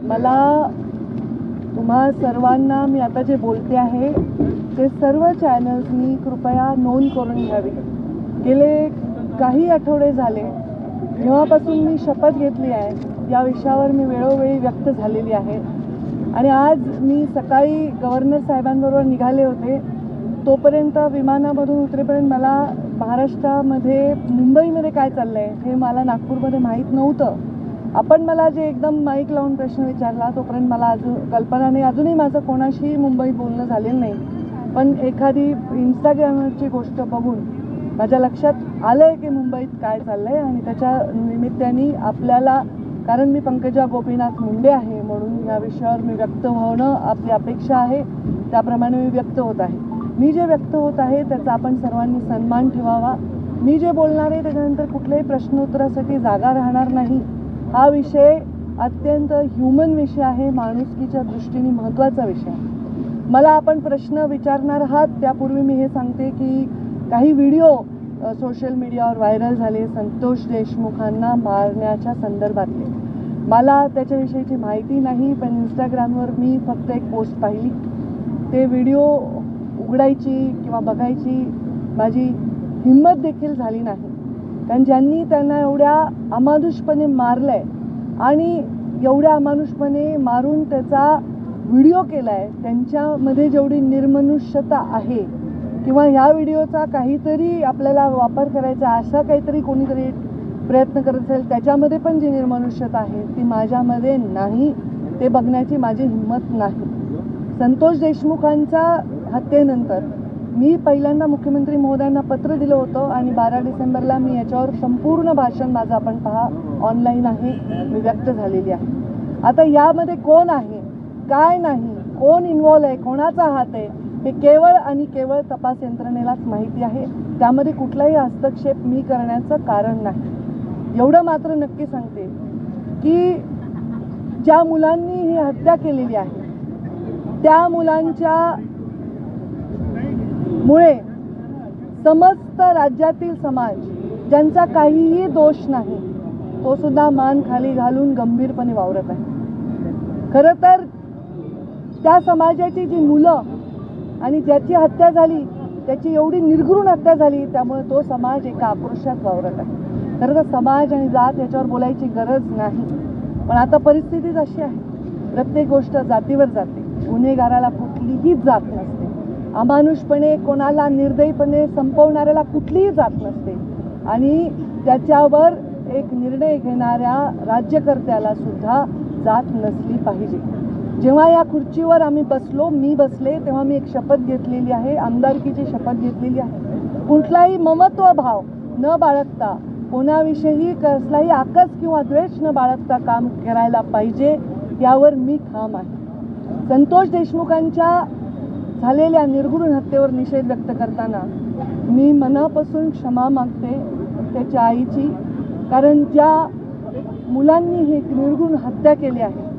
मला तुम्हा सर्वांना मी आता जे बोलते आहे ते सर्व चॅनल्सनी कृपया नोंद करून घ्यावी। गेले काही आठवडे झाले जेव्हापासून मी शपथ घेतली आहे या विषयावर मी वेळोवेळी व्यक्त झालेली आहे आणि आज मी सकाळी गव्हर्नर साहेबांबरोबर निघाले होते। तोपर्यंत विमानामधून उतरेपर्यंत मला महाराष्ट्रामध्ये मुंबईमध्ये काय चाललंय हे मला नागपूरमध्ये माहीत नव्हतं। आपण मला जे एकदम माईक लावून प्रश्न विचारला तोपर्यंत मला अजून कल्पना नाही, अजूनही माझं कोणाशी मुंबईत बोलणं झालेलं नाही। पण एखादी इंस्टाग्रामवरची गोष्ट बघून माझ्या लक्षात आलंय की मुंबईत काय चाललंय आणि त्याच्या निमित्ताने आपल्याला, कारण मी पंकजा गोपीनाथ मुंडे आहे म्हणून या विषयावर मी व्यक्त होणं आपली अपेक्षा आहे, त्याप्रमाणे मी व्यक्त होत आहे। मी जे व्यक्त होत आहे त्याचा आपण सर्वांनी सन्मान ठेवावा। मी जे बोलणार आहे त्याच्यानंतर कुठल्याही प्रश्नोत्तरासाठी जागा राहणार नाही। हा विषय अत्यंत ह्युमन विषय आहे, माणुसकीच्या दृष्टीने महत्त्वाचा विषय आहे। मला आपण प्रश्न विचारणार आहात त्यापूर्वी मी हे सांगते की काही व्हिडिओ सोशल मीडियावर व्हायरल झाले संतोष देशमुखांना मारण्याच्या संदर्भातले। मला त्याच्याविषयीची माहिती नाही, पण इंस्टाग्रामवर मी फक्त एक पोस्ट पाहिली। ते व्हिडिओ उघडायची किंवा बघायची माझी हिंमत देखील झाली नाही, कारण ज्यांनी त्यांना एवढ्या अमानुषपणे मारलंय आणि एवढ्या अमानुषपणे मारून त्याचा व्हिडिओ केलाय त्यांच्यामध्ये जेवढी निर्मनुष्यता आहे किंवा ह्या व्हिडिओचा काहीतरी आपल्याला वापर करायचा असा काहीतरी कोणीतरी प्रयत्न करत असेल त्याच्यामध्ये पण जी निर्मनुष्यता आहे ती माझ्यामध्ये नाही, ते बघण्याची माझी हिंमत नाही। संतोष देशमुखांच्या हत्येनंतर मी पहिल्यांदा मुख्यमंत्री महोदयांना पत्र दिलं होतं आणि 12 डिसेंबरला मी याच्यावर संपूर्ण भाषण माझं आपण पहा ऑनलाईन आहे, मी व्यक्त झालेली आहे। आता यामध्ये कोण आहे काय नाही, कोण इन्व्हॉल्व आहे, कोणाचा हात आहे हे केवळ आणि केवळ तपास यंत्रणेलाच माहिती आहे। त्यामध्ये कुठलाही हस्तक्षेप मी करण्याचं कारण नाही। एवढं मात्र नक्की सांगते की ज्या मुलांनी ही हत्या केलेली आहे त्या मुलांच्या मुळे समस्त राज्यातील समाज ज्यांचा काहीही दोष नाही तो सुद्धा मान खाली घालून गंभीरपणे वावरत आहे। खरं तर त्या समाजाची जी मुलं आणि ज्याची हत्या झाली त्याची एवढी निर्घृण हत्या झाली त्यामुळे तो समाज एका आक्रोशात वावरत आहे। खरं तर समाज आणि जात याच्यावर बोलायची गरज नाही, पण आता परिस्थितीच अशी आहे प्रत्येक गोष्ट जातीवर जाते। गुन्हेगाराला कुठलीही जात नसते, अमानुषपणे कोणाला निर्दयीपणे संपवणाऱ्याला कुठलीही जात नसते आणि त्याच्यावर एक निर्णय घेणाऱ्या राज्यकर्त्याला सुद्धा जात नसली पाहिजे। जेव्हा या खुर्चीवर आम्ही बसलो, मी बसले तेव्हा मी एक शपथ घेतलेली आहे, आमदारकीची शपथ घेतलेली आहे। कुठलाही ममत्व भाव न बाळगता, कोणाविषयी कसलाही आकस किंवा द्वेष न बाळगता काम करायला पाहिजे यावर मी ठाम आहे। संतोष देशमुखांच्या झालेल्या निर्घृण हत्येवर निषेध व्यक्त करताना मी मनापासून क्षमा मागते त्याच्या आईची, कारण ज्या मुलांनी ही निर्घृण हत्या केली आहे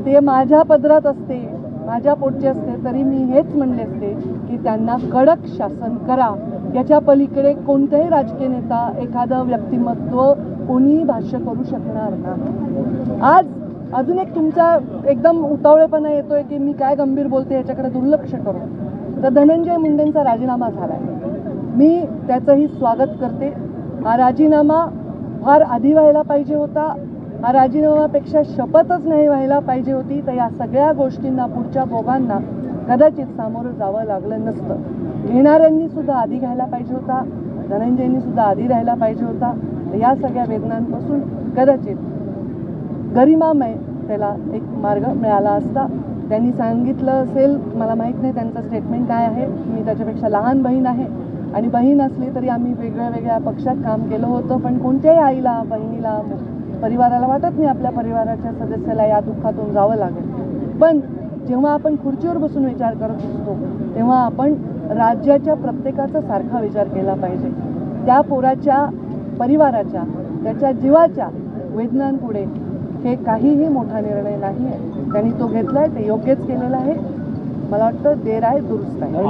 ते माझ्या पदरात असते, माझ्या पोटचे असते तरी मी हेच म्हणले असते की त्यांना कडक शासन करा। याच्या पलीकडे कोणताही राजकीय नेता, एखादं व्यक्तिमत्व कोणीही भाष्य करू शकणार नाही। आज अजून एक तुमचा एकदम उतावळेपणा येतोय की मी काय गंभीर बोलते याच्याकडे दुर्लक्ष करून, तर धनंजय मुंडेंचा राजीनामा झालाय, मी त्याचंही स्वागत करते। हा राजीनामा फार आधी व्हायला पाहिजे होता, हा राजीनामापेक्षा शपथच नाही व्हायला पाहिजे होती, तर या सगळ्या गोष्टींना पुढच्या भोगांना कदाचित सामोरं जावं लागलं नसतं। घेणाऱ्यांनी सुद्धा आधी घ्यायला पाहिजे होता, धनंजयनी सुद्धा आधी राहायला पाहिजे होता। या सगळ्या वेदनांपासून कदाचित गरिमामय त्याला एक मार्ग मिळाला असता। त्यांनी सांगितलं असेल, मला माहीत नाही त्यांचं स्टेटमेंट काय आहे, मी त्याच्यापेक्षा लहान बहीण आहे आणि बहीण असली तरी आम्ही वेगळ्या वेगळ्या पक्षात काम केलं होतं, पण कोणत्याही आईला, बहिणीला, परिवाराला वाटत नाही आपल्या परिवाराच्या सदस्याला या दुःखातून जावं लागेल। पण जेव्हा आपण खुर्चीवर बसून विचार करत असतो तेव्हा आपण राज्याच्या प्रत्येकाचा सारखा विचार केला पाहिजे। त्या पोराच्या परिवाराच्या, त्याच्या जीवाच्या वेदनांपुढे हे काहीही मोठा निर्णय नाही आहे, त्यांनी तो घेतलाय, ते योग्यच केलेला आहे। मला वाटतं देर आहे दुरुस्त आहे।